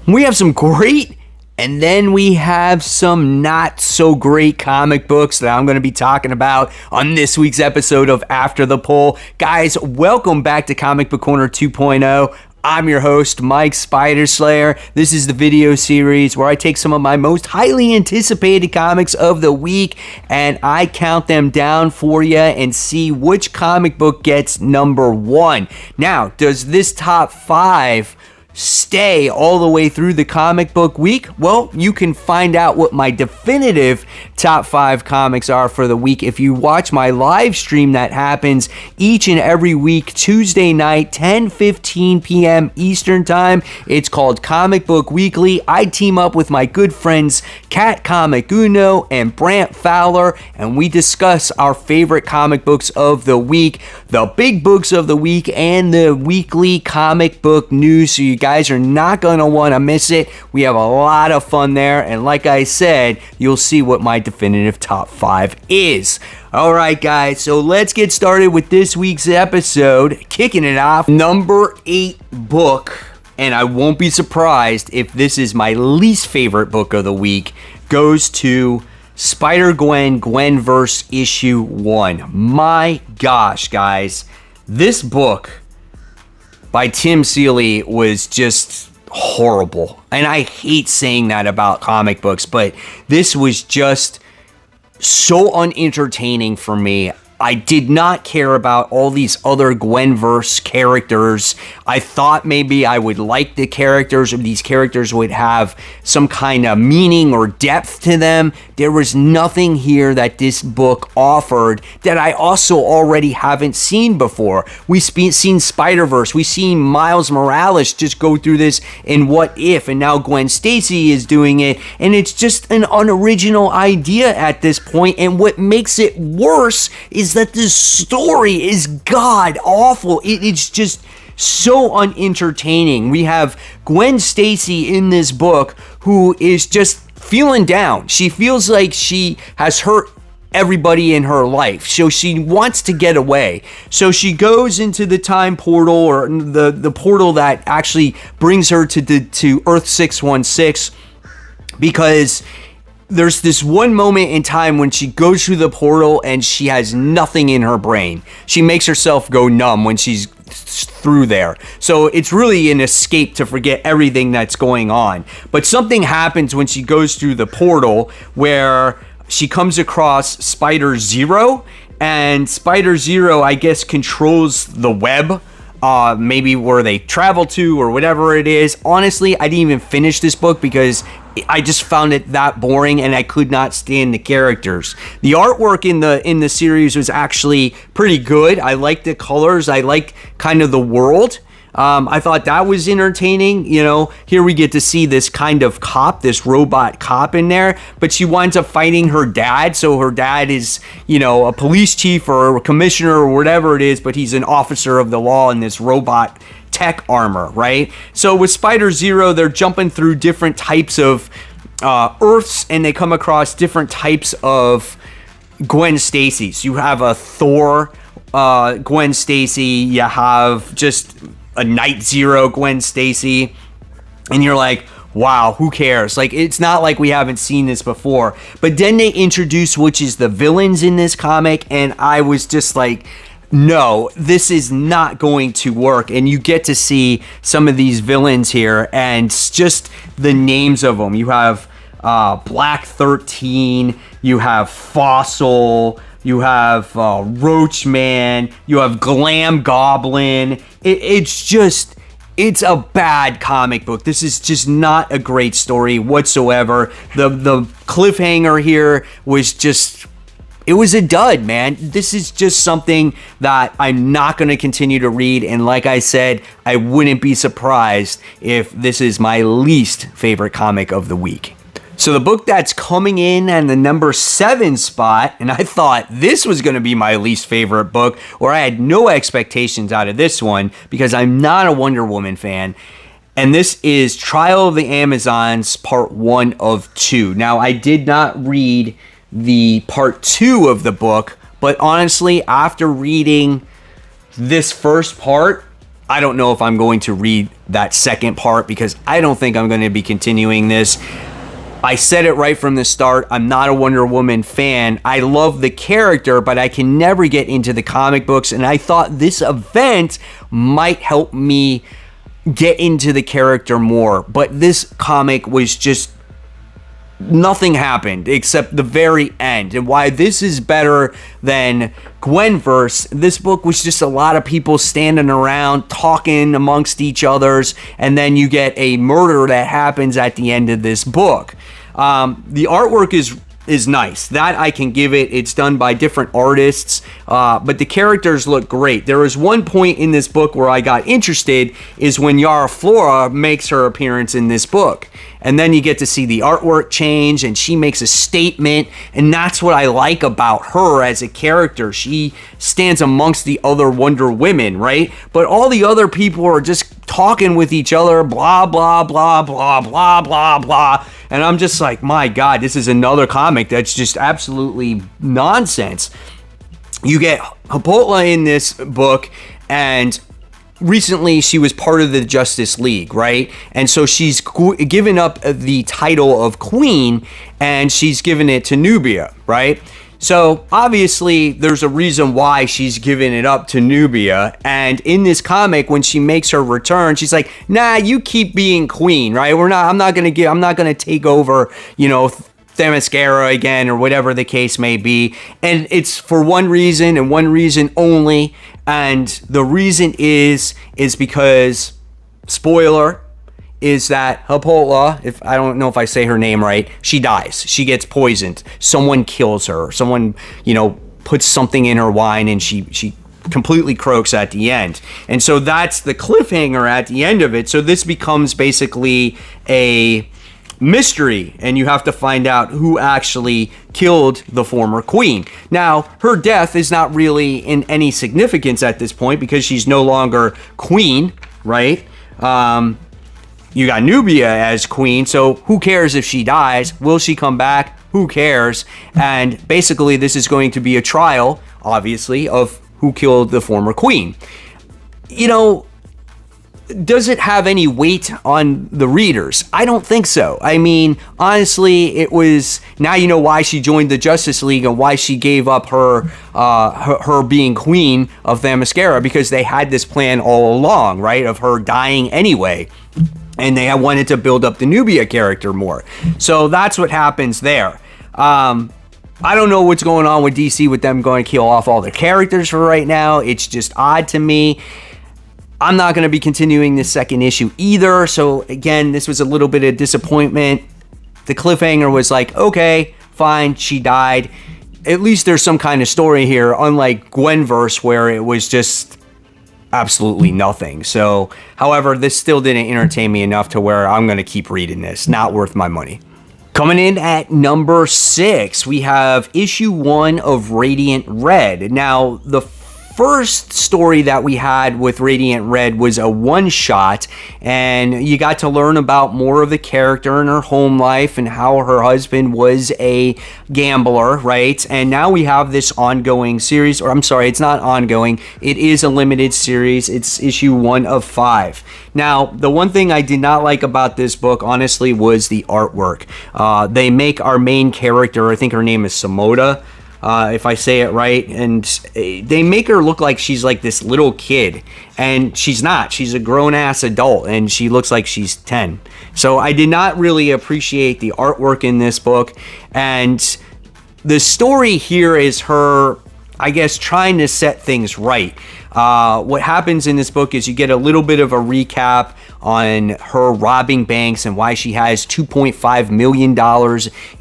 We have some great, and then we have some not so great comic books that I'm going to be talking about on this week's episode of After the Poll. Guys, welcome back to Comic Book Corner 2.0. I'm your host, Mike Spider Slayer. This is the video series where I take some of my most highly anticipated comics of the week and I count them down for you and see which comic book gets number one. Now, does this top five stay all the way through the comic book week? Well, you can find out what my definitive top 5 comics are for the week if you watch my live stream that happens each and every week, Tuesday night, 10:15 p.m. Eastern Time. It's called Comic Book Weekly. I team up with my good friends Kat Comic Uno and Brant Fowler, and we discuss our favorite comic books of the week, the big books of the week, and the weekly comic book news. So you guys are not going to want to miss it. We have a lot of fun there, and like I said, you'll see what my definitive top 5 is. All right, guys, so let's get started with this week's episode. Kicking it off, number 8 book, and I won't be surprised if this is my least favorite book of the week, goes to SpiderGwen Gwenverse issue 1. My gosh, guys, this book by Tim Seeley was just horrible. And I hate saying that about comic books, but this was just so unentertaining for me. I did not care about all these other Gwenverse characters. I thought maybe I would like the characters, or these characters would have some kind of meaning or depth to them. There was nothing here that this book offered that I also already haven't seen before. We've seen Spider-Verse. We've seen Miles Morales just go through this in What If, and now Gwen Stacy is doing it, and it's just an unoriginal idea at this point. And what makes it worse is that this story is god awful. It's just so unentertaining. We have Gwen Stacy in this book who is just feeling down. She feels like she has hurt everybody in her life, so she wants to get away. So she goes into the time portal, or the portal that actually brings her to Earth 616, because there's this one moment in time when she goes through the portal and she has nothing in her brain. She makes herself go numb when she's through there. So it's really an escape to forget everything that's going on. But something happens when she goes through the portal where she comes across Spider-Zero, and Spider-Zero, I guess, controls the web. Maybe where they travel to or whatever it is. Honestly, I didn't even finish this book because I just found it that boring and I could not stand the characters. The artwork in the series was actually pretty good. I liked the colors. I liked kind of the world. I thought that was entertaining. You know, here we get to see this kind of cop, this robot cop in there, but she winds up fighting her dad. So her dad is, you know, a police chief or a commissioner or whatever it is, but he's an officer of the law in this robot tech armor, right? So with Spider-Zero, they're jumping through different types of Earths, and they come across different types of Gwen Stacy's. You have a Thor Gwen Stacy, you have just a Night Zero Gwen Stacy, and you're like, wow, who cares? Like, it's not like we haven't seen this before. But then they introduce which is the villains in this comic, and I was just like, no, this is not going to work. And you get to see some of these villains here, and just the names of them. You have Black 13, you have Fossil, you have Roachman, you have Glam Goblin. It's a bad comic book. This is just not a great story whatsoever. The cliffhanger here was just, it was a dud, man. This is just something that I'm not going to continue to read. And like I said, I wouldn't be surprised if this is my least favorite comic of the week. So the book that's coming in at the number 7 spot, and I thought this was going to be my least favorite book, or I had no expectations out of this one because I'm not a Wonder Woman fan. And this is Trial of the Amazons, part 1 of 2. Now, I did not read the part 2 of the book, but honestly, after reading this first part, I don't know if I'm going to read that second part because I don't think I'm going to be continuing this. I said it right from the start. I'm not a Wonder Woman fan. I love the character, but I can never get into the comic books. And I thought this event might help me get into the character more. But this comic was just, nothing happened except the very end. And why this is better than Gwenverse, this book was just a lot of people standing around talking amongst each others, and then you get a murder that happens at the end of this book. The artwork is nice. That I can give it. It's done by different artists, but the characters look great. There was one point in this book where I got interested, is when Yara Flora makes her appearance in this book. And then you get to see the artwork change, and she makes a statement, and that's what I like about her as a character. She stands amongst the other Wonder Women, right? But all the other people are just talking with each other, blah, blah, blah, blah, blah, blah, blah. And I'm just like, my God, this is another comic that's just absolutely nonsense. You get Hippolyta in this book, and recently she was part of the Justice League, right? And so she's given up the title of Queen, and she's given it to Nubia, right? So obviously there's a reason why she's giving it up to Nubia. And in this comic, when she makes her return, she's like, nah, you keep being queen, right? I'm not going to take over, Themyscira again, or whatever the case may be. And it's for one reason and one reason only. And the reason is because, spoiler, is that Hippolyta, if I don't know if I say her name right, she dies. She gets poisoned. Someone kills her. Someone, puts something in her wine, and she completely croaks at the end. And so that's the cliffhanger at the end of it. So this becomes basically a mystery, and you have to find out who actually killed the former queen. Now, her death is not really in any significance at this point because she's no longer queen, right? You got Nubia as queen, so who cares if she dies? Will she come back? Who cares? And basically, this is going to be a trial, obviously, of who killed the former queen. Does it have any weight on the readers? I don't think so. I mean, honestly, it was, now you know why she joined the Justice League and why she gave up her being queen of Themyscira, because they had this plan all along, right, of her dying anyway. And they wanted to build up the Nubia character more. So that's what happens there. I don't know what's going on with DC with them going to kill off all the characters for right now. It's just odd to me. I'm not going to be continuing this second issue either. So again, this was a little bit of disappointment. The cliffhanger was like, okay, fine, she died. At least there's some kind of story here, unlike Gwenverse, where it was just absolutely nothing. So, however, this still didn't entertain me enough to where I'm going to keep reading this. Not worth my money. Coming in at number 6, we have issue 1 of Radiant Red. Now, the first story that we had with Radiant Red was a one-shot, and you got to learn about more of the character and her home life and how her husband was a gambler, right? And now we have this ongoing series, or I'm sorry, it's not ongoing, it is a limited series. It's issue 1 of 5. Now, the one thing I did not like about this book, honestly, was the artwork. They make our main character, I think her name is Samoda, if I say it right, and they make her look like she's like this little kid, and she's not. She's a grown-ass adult, and she looks like she's 10. So I did not really appreciate the artwork in this book, and the story here is her, I guess, trying to set things right. What happens in this book is you get a little bit of a recap on her robbing banks and why she has $2.5 million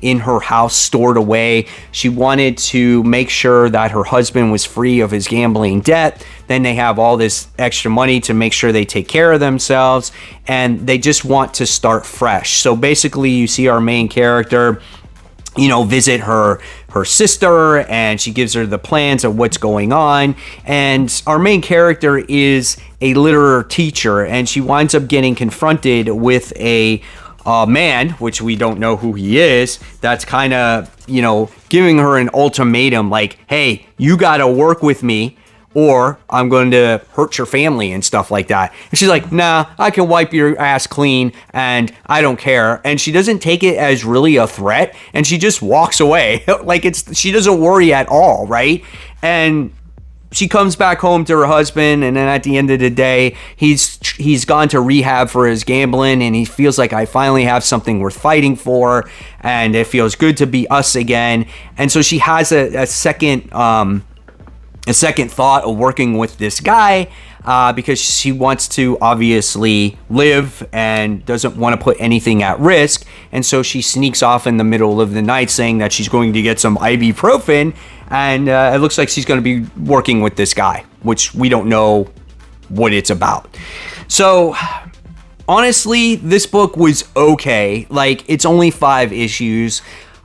in her house stored away. She wanted to make sure that her husband was free of his gambling debt. Then they have all this extra money to make sure they take care of themselves, and they just want to start fresh. So basically, you see our main character, visit her sister, and she gives her the plans of what's going on. And our main character is a literary teacher, and she winds up getting confronted with a man, which we don't know who he is, that's kind of, giving her an ultimatum like, hey, you got to work with me or I'm going to hurt your family and stuff like that. And she's like, nah, I can wipe your ass clean and I don't care. And she doesn't take it as really a threat, and she just walks away. Like she doesn't worry at all, right? And she comes back home to her husband, and then at the end of the day, he's gone to rehab for his gambling, and he feels like, I finally have something worth fighting for, and it feels good to be us again. And so she has a second thought of working with this guy, because she wants to obviously live and doesn't want to put anything at risk. And so she sneaks off in the middle of the night saying that she's going to get some ibuprofen, and it looks like she's going to be working with this guy, which we don't know what it's about. So honestly, this book was okay. Like, it's only 5 issues.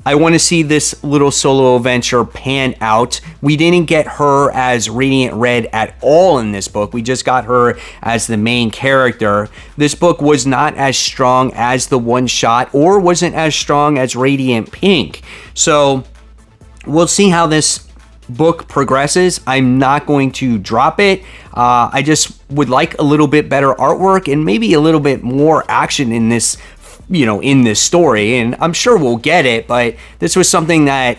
I want to see this little solo adventure pan out. We didn't get her as Radiant Red at all in this book. We just got her as the main character. This book was not as strong as the one shot, or wasn't as strong as Radiant Pink. So we'll see how this book progresses. I'm not going to drop it. I just would like a little bit better artwork and maybe a little bit more action in this, in this story, and I'm sure we'll get it, but this was something that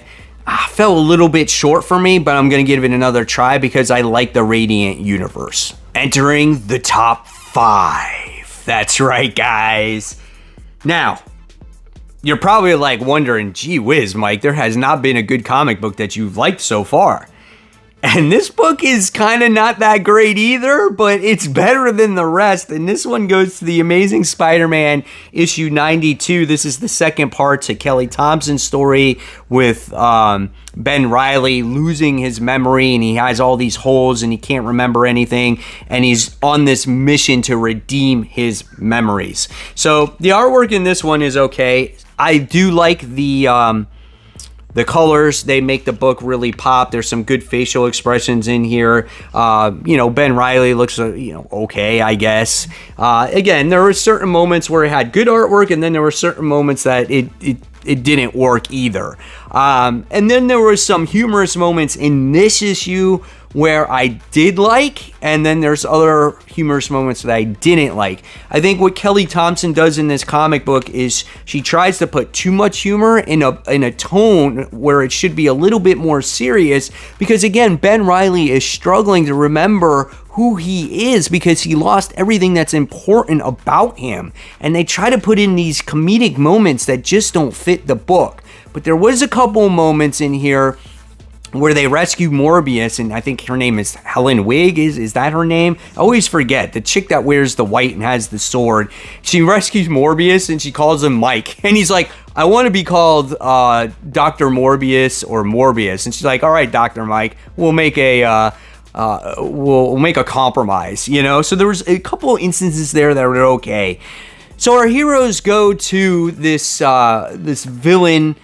fell a little bit short for me, but I'm going to give it another try because I like the Radiant universe. Entering the top 5. That's right, guys. Now, you're probably like wondering, gee whiz, Mike, there has not been a good comic book that you've liked so far. And this book is kind of not that great either, but it's better than the rest. And this one goes to the Amazing Spider-Man issue 92. This is the second part to Kelly Thompson's story with Ben Reilly losing his memory, and he has all these holes and he can't remember anything, and he's on this mission to redeem his memories. So the artwork in this one is okay. I do like the colors. They make the book really pop. There's some good facial expressions in here. Ben Reilly looks, okay, I guess. Again, there were certain moments where it had good artwork, and then there were certain moments that it didn't work either. And then there were some humorous moments in this issue where I did like, and then there's other humorous moments that I didn't like. I think what Kelly Thompson does in this comic book is she tries to put too much humor in a tone where it should be a little bit more serious, because again, Ben Reilly is struggling to remember who he is because he lost everything that's important about him, and they try to put in these comedic moments that just don't fit the book. But there was a couple moments in here where they rescue Morbius, and I think her name is Helen Wig. Is that her name? I always forget. The chick that wears the white and has the sword. She rescues Morbius, and she calls him Mike. And he's like, I want to be called Dr. Morbius or Morbius. And she's like, all right, Dr. Mike, we'll make a compromise, So there was a couple instances there that were okay. So our heroes go to this villain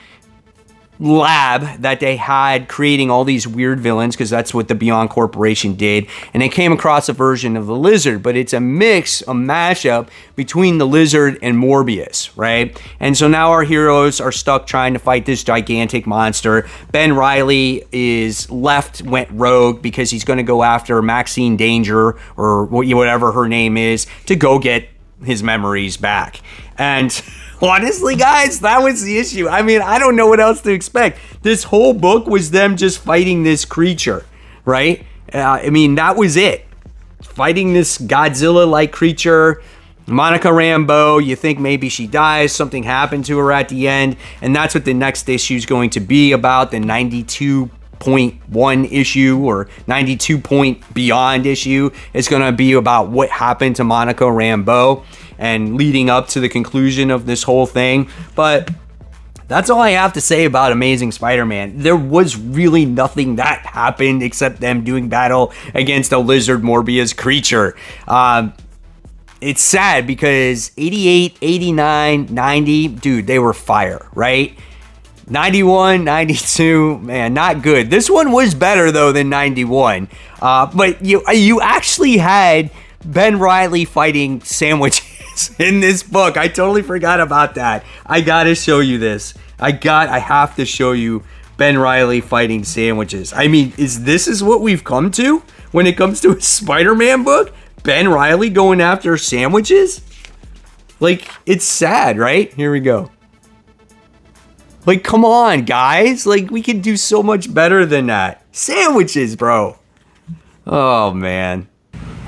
lab that they had, creating all these weird villains, because that's what the Beyond Corporation did, and they came across a version of the Lizard, but it's a mashup between the Lizard and Morbius, right? And so now our heroes are stuck trying to fight this gigantic monster. Ben Reilly went rogue because he's going to go after Maxine Danger, or whatever her name is, to go get his memories back. And honestly, guys, that was the issue. I mean, I don't know what else to expect. This whole book was them just fighting this creature, right? That was it. Fighting this Godzilla-like creature. Monica Rambeau, you think maybe she dies, something happened to her at the end, and that's what the next issue is going to be about, the 92.1 issue or 92 point beyond issue. It's going to be about what happened to Monica Rambeau and leading up to the conclusion of this whole thing. But that's all I have to say about Amazing Spider-Man. There was really nothing that happened except them doing battle against a Lizard Morbius creature. It's sad because 88, 89, 90, dude, they were fire, right? 91, 92, man, not good. This one was better, though, than 91. But you actually had Ben Reilly fighting sandwiches in this book. I totally forgot about that. I gotta show you this. I have to show you Ben Reilly fighting sandwiches. I mean, is what we've come to? when it comes to a Spider-Man book? Ben Reilly going after sandwiches? Like, it's sad, right? Here we go. Like, come on, guys. Like, we could do so much better than that. Sandwiches, bro. Oh, man.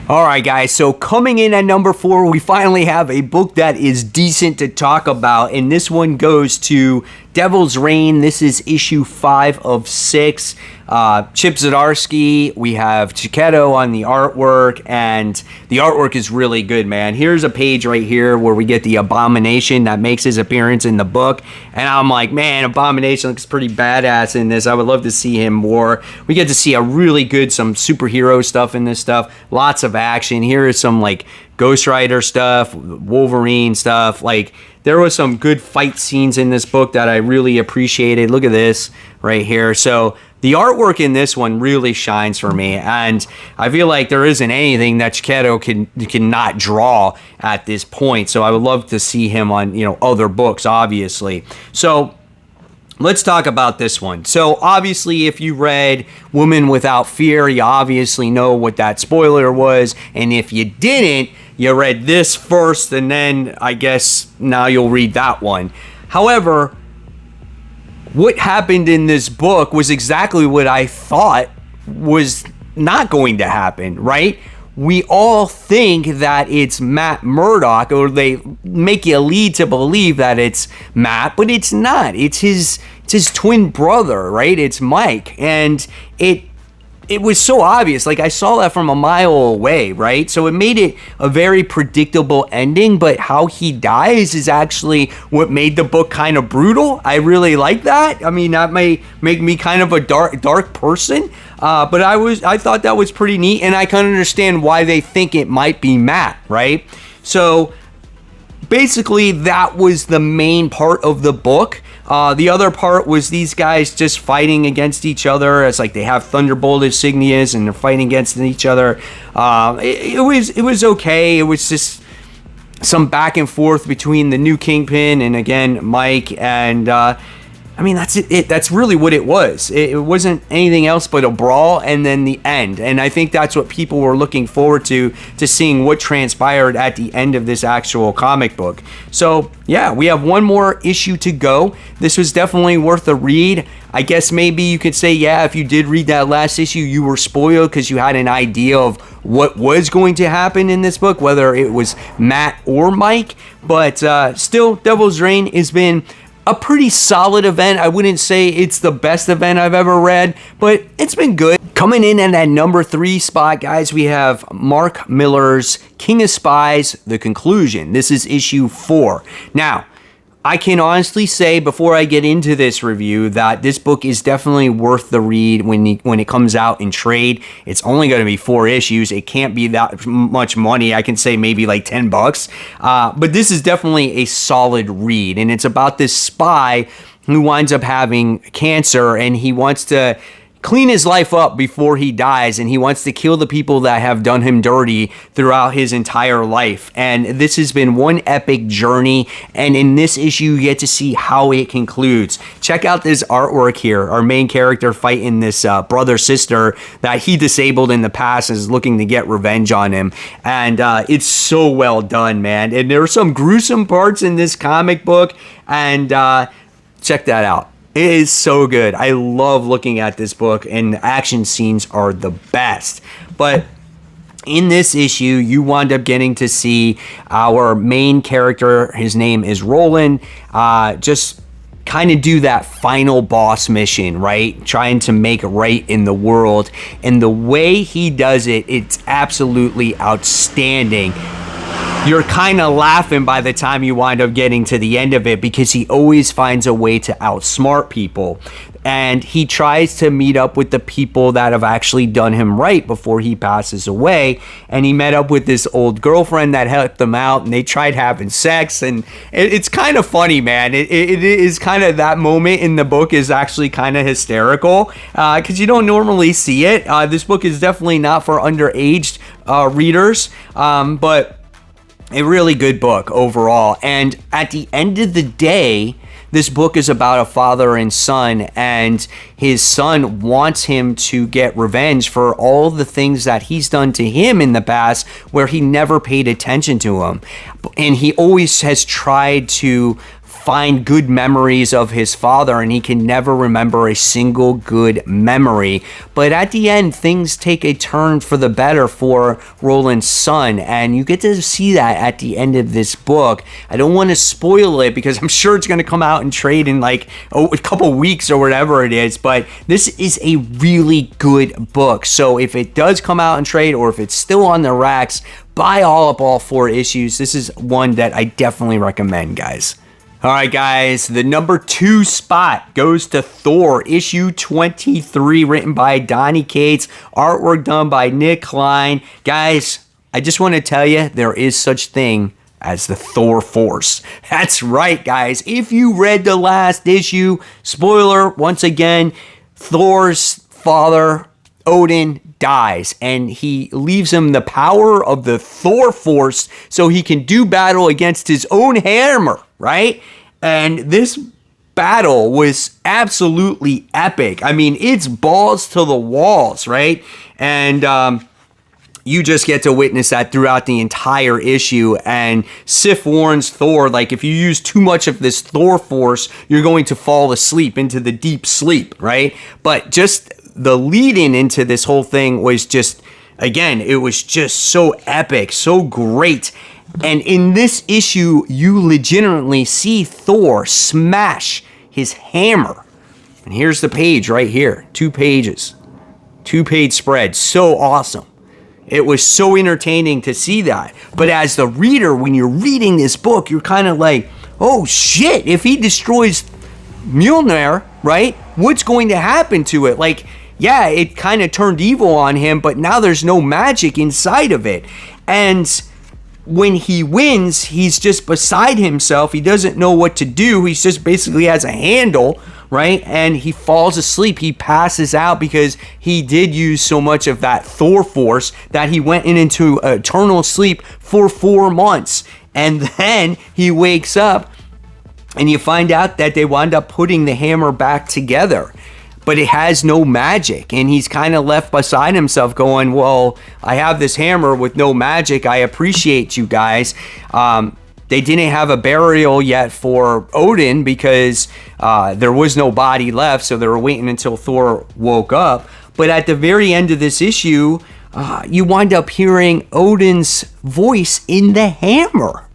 All right, guys, so coming in at number 4, we finally have a book that is decent to talk about, and this one goes to Devil's Reign. This is issue 5 of 6. Chip Zdarsky, we have Chiquetto on the artwork, and the artwork is really good, man. Here's a page right here where we get the Abomination that makes his appearance in the book, and I'm like, man, Abomination looks pretty badass in this. I would love to see him more. We get to see a really good, some superhero stuff in this stuff, lots of action. Here is some, like, Ghost Rider stuff, Wolverine stuff. Like, there was some good fight scenes in this book that I really appreciated. Look at this right here. So the artwork in this one really shines for me, and I feel like there isn't anything that Chiquetto can not draw at this point. So I would love to see him on, you know, other books, obviously. So let's talk about this one. So obviously, if you read Woman Without Fear, you obviously know what that spoiler was, and if you didn't, you read this first, and then I guess now you'll read that one. However, what happened in this book was exactly what I thought was not going to happen, right? We all think that it's Matt Murdock, or they make you lead to believe that it's Matt, but it's not. It's his twin brother, right? It's Mike, and it was so obvious. Like, I saw that from a mile away, right? So it made it a very predictable ending, but how he dies is actually what made the book kind of brutal. I really like that. I mean, that may make me kind of a dark person, but I thought that was pretty neat, and I can understand why they think it might be Matt, right? So basically, that was the main part of the book. The other part was these guys just fighting against each other. It's like they have Thunderbolt insignias and they're fighting against each other. It was okay. It was just some back and forth between the new Kingpin and, again, Mike. And I mean, that's it. That's really what it was. It wasn't anything else but a brawl and then the end. And I think that's what people were looking forward to seeing what transpired at the end of this actual comic book. So, yeah, we have one more issue to go. This was definitely worth a read. I guess maybe you could say, yeah, if you did read that last issue, you were spoiled because you had an idea of what was going to happen in this book, whether it was Matt or Mike. But still, Devil's Reign has been a pretty solid event. I wouldn't say it's the best event I've ever read, but it's been good. Coming in at that number 3 spot, guys, we have Mark Millar's King of Spies, The Conclusion. This is issue 4. Now, I can honestly say, before I get into this review, that this book is definitely worth the read when it comes out in trade. It's only going to be 4 issues. It can't be that much money. I can say maybe like $10. But this is definitely a solid read. And it's about this spy who winds up having cancer, and he wants to clean his life up before he dies, and he wants to kill the people that have done him dirty throughout his entire life. And this has been one epic journey, and in this issue you get to see how it concludes. Check out this artwork here. Our main character fighting this brother-sister that he disabled in the past and is looking to get revenge on him, and it's so well done, man. And there are some gruesome parts in this comic book, and check that out. It is so good. I love looking at this book, and the action scenes are the best. But in this issue, you wind up getting to see our main character, his name is Roland, just kind of do that final boss mission, right? Trying to make right in the world. And the way he does it, it's absolutely outstanding. You're kind of laughing by the time you wind up getting to the end of it, because he always finds a way to outsmart people. And he tries to meet up with the people that have actually done him right before he passes away. And he met up with this old girlfriend that helped him out, and they tried having sex. And it's kind of funny, man. It is kind of, that moment in the book is actually kind of hysterical, because you don't normally see it. This book is definitely not for underage readers, but A really good book overall. And at the end of the day, this book is about a father and son, and his son wants him to get revenge for all the things that he's done to him in the past where he never paid attention to him. And he always has tried to find good memories of his father, and he can never remember a single good memory. But at the end, things take a turn for the better for Roland's son, and you get to see that at the end of this book. I don't want to spoil it because I'm sure it's going to come out in trade in like a couple weeks or whatever it is, but this is a really good book. So if it does come out in trade, or if it's still on the racks, buy all 4 issues. This is one that I definitely recommend, guys. All right, guys, the number 2 spot goes to Thor, issue 23, written by Donny Cates, artwork done by Nick Klein. Guys, I just want to tell you, there is such thing as the Thor Force. That's right, guys. If you read the last issue, spoiler, once again, Thor's father, Odin, dies, and he leaves him the power of the Thor Force so he can do battle against his own hammer, right? And this battle was absolutely epic. I mean, it's balls to the walls, right? And you just get to witness that throughout the entire issue. And Sif warns Thor, like, if you use too much of this Thor Force, you're going to fall asleep into the deep sleep, right? But just the lead-in into this whole thing was just, again, it was just so epic, so great. And in this issue, you legitimately see Thor smash his hammer. And here's the page right here. 2 pages. 2-page spread. So awesome. It was so entertaining to see that. But as the reader, when you're reading this book, you're kind of like, oh shit, if he destroys Mjolnir, right? What's going to happen to it? Like, yeah, it kind of turned evil on him, but now there's no magic inside of it. And when he wins, he's just beside himself. He doesn't know what to do. He just basically has a handle, right? And he falls asleep. He passes out because he did use so much of that Thor Force that he went into eternal sleep for 4 months. And then he wakes up, and you find out that they wound up putting the hammer back together. But it has no magic, and he's kind of left beside himself going, well, I have this hammer with no magic. I appreciate you guys. They didn't have a burial yet for Odin because there was no body left, so they were waiting until Thor woke up. But at the very end of this issue, you wind up hearing Odin's voice in the hammer.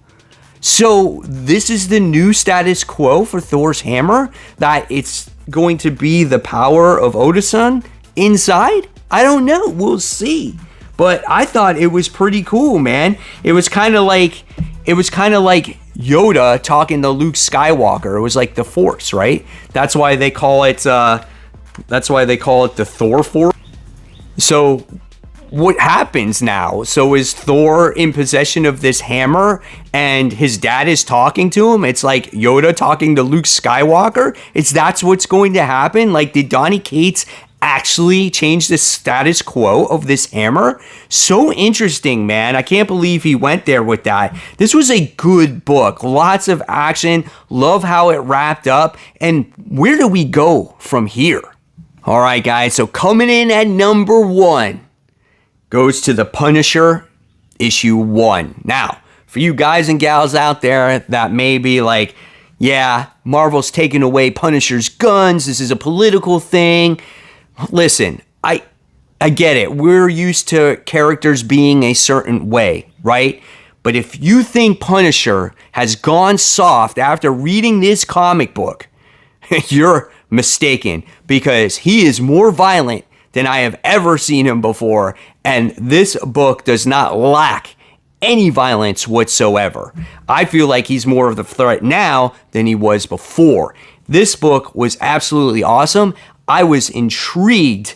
So this is the new status quo for Thor's hammer, that it's going to be the power of Odin inside? I don't know. We'll see. But I thought it was pretty cool, man. It was kind of like Yoda talking to Luke Skywalker. It was like the Force, right? That's why they call it the Thor Force. So what happens now? So is Thor in possession of this hammer and his dad is talking to him? It's like Yoda talking to Luke Skywalker? That's what's going to happen? Like, did Donny Cates actually change the status quo of this hammer? So interesting, man. I can't believe he went there with that. This was a good book. Lots of action. Love how it wrapped up. And where do we go from here? All right, guys. So coming in at number 1 goes to The Punisher, issue 1. Now, for you guys and gals out there that may be like, yeah, Marvel's taking away Punisher's guns, this is a political thing. Listen, I get it. We're used to characters being a certain way, right? But if you think Punisher has gone soft after reading this comic book, you're mistaken, because he is more violent than I have ever seen him before, and this book does not lack any violence whatsoever. I feel like he's more of the threat now than he was before. This book was absolutely awesome. I was intrigued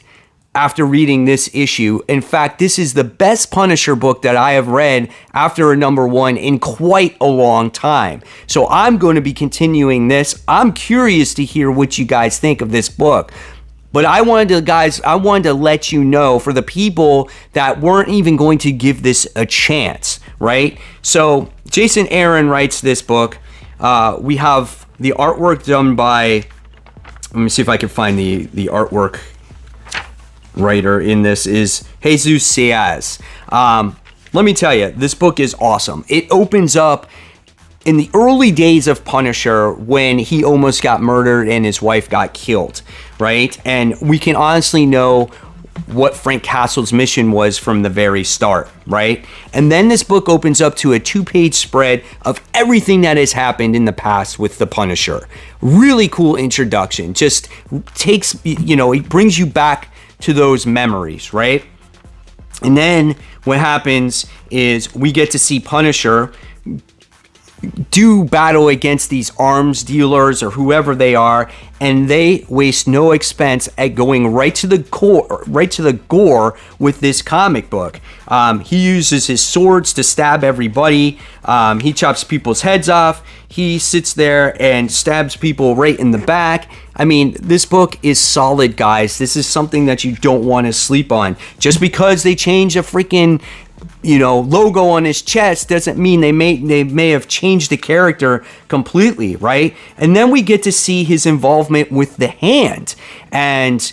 after reading this issue. In fact, this is the best Punisher book that I have read after a number 1 in quite a long time. So I'm going to be continuing this. I'm curious to hear what you guys think of this book. But I wanted to let you know, for the people that weren't even going to give this a chance, right? So Jason Aaron writes this book. We have the artwork done by, let me see if I can find the artwork writer in this, is Jesus Ciaz. Let me tell you, this book is awesome. It opens up in the early days of Punisher when he almost got murdered and his wife got killed, right? And we can honestly know what Frank Castle's mission was from the very start, right? And then this book opens up to a 2-page spread of everything that has happened in the past with the Punisher. Really cool introduction. Just takes, you know, it brings you back to those memories, right? And then what happens is we get to see Punisher do battle against these arms dealers or whoever they are, and they waste no expense at going right to the gore with this comic book. He uses his swords to stab everybody. He chops people's heads off. He sits there and stabs people right in the back. I mean, this book is solid, guys. This is something that you don't want to sleep on. Just because they change a freaking, you know, logo on his chest doesn't mean they may have changed the character completely, right? And then we get to see his involvement with the Hand, and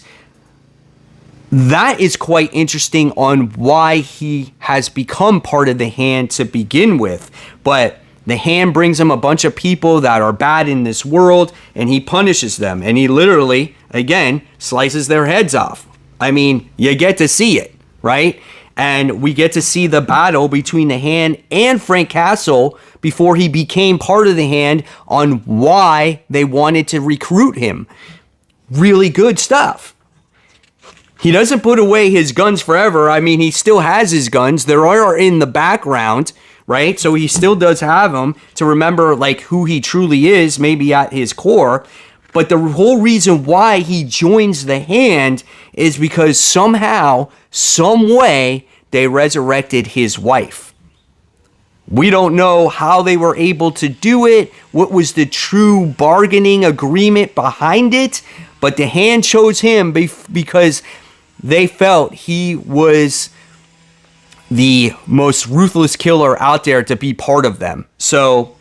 that is quite interesting on why he has become part of the Hand to begin with. But the Hand brings him a bunch of people that are bad in this world, and he punishes them, and he literally, again, slices their heads off. I mean, you get to see it, right? And we get to see the battle between the Hand and Frank Castle before he became part of the Hand on why they wanted to recruit him. Really good stuff. He doesn't put away his guns forever. I mean, he still has his guns. They are in the background, right? So he still does have them to remember, like, who he truly is, maybe at his core. But the whole reason why he joins the Hand is because somehow, some way, they resurrected his wife. We don't know how they were able to do it, what was the true bargaining agreement behind it, but the Hand chose him because they felt he was the most ruthless killer out there to be part of them. So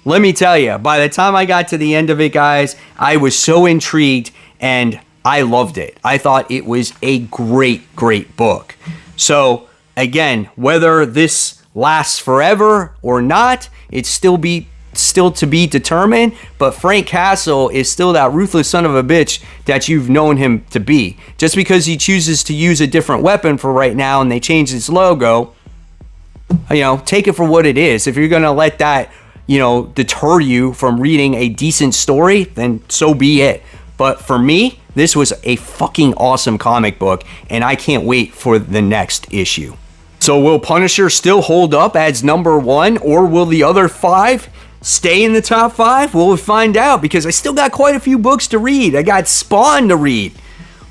let me tell you, by the time I got to the end of it, guys, I was so intrigued and I loved it. I thought it was a great, great book. So again, whether this lasts forever or not, it's still to be determined. But Frank Castle is still that ruthless son of a bitch that you've known him to be. Just because he chooses to use a different weapon for right now and they change his logo, you know, take it for what it is. If you're gonna let that, you know, deter you from reading a decent story, then so be it. But for me, this was a fucking awesome comic book, and I can't wait for the next issue. So will Punisher still hold up as #1, or will the other 5 stay in the top 5? We'll find out, because I still got quite a few books to read. I got Spawn to read.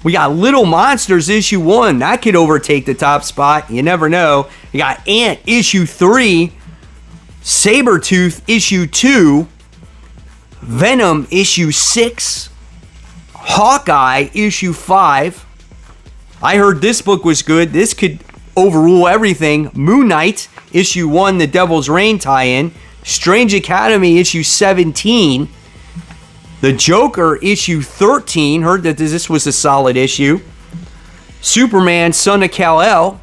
We got Little Monsters issue 1. That could overtake the top spot. You never know. We got Ant issue 3. Sabretooth issue 2. Venom issue 6. Hawkeye issue 5. I heard this book was good. This could overrule everything. Moon Knight issue 1, the Devil's Reign tie-in. Strange Academy issue 17. The Joker issue 13. Heard that this was a solid issue. Superman Son of Kal-El.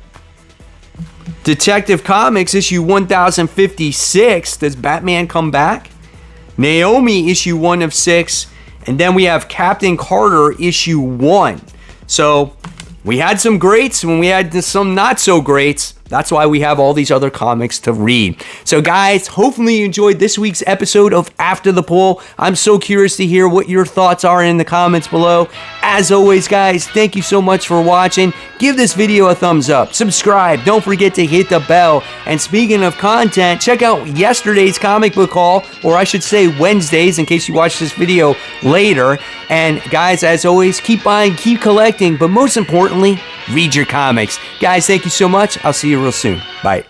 Detective Comics issue 1056. Does Batman come back? Naomi issue 1 of 6. And then we have Captain Carter issue 1. So we had some greats when we had some not so greats. That's why we have all these other comics to read. So guys, hopefully you enjoyed this week's episode of After the Poll. I'm so curious to hear what your thoughts are in the comments below. As always, guys, thank you so much for watching. Give this video a thumbs up. Subscribe. Don't forget to hit the bell. And speaking of content, check out yesterday's comic book haul, or I should say Wednesdays in case you watch this video later. And guys, as always, keep buying, keep collecting, but most importantly, read your comics. Guys, thank you so much. I'll see you real soon. Bye.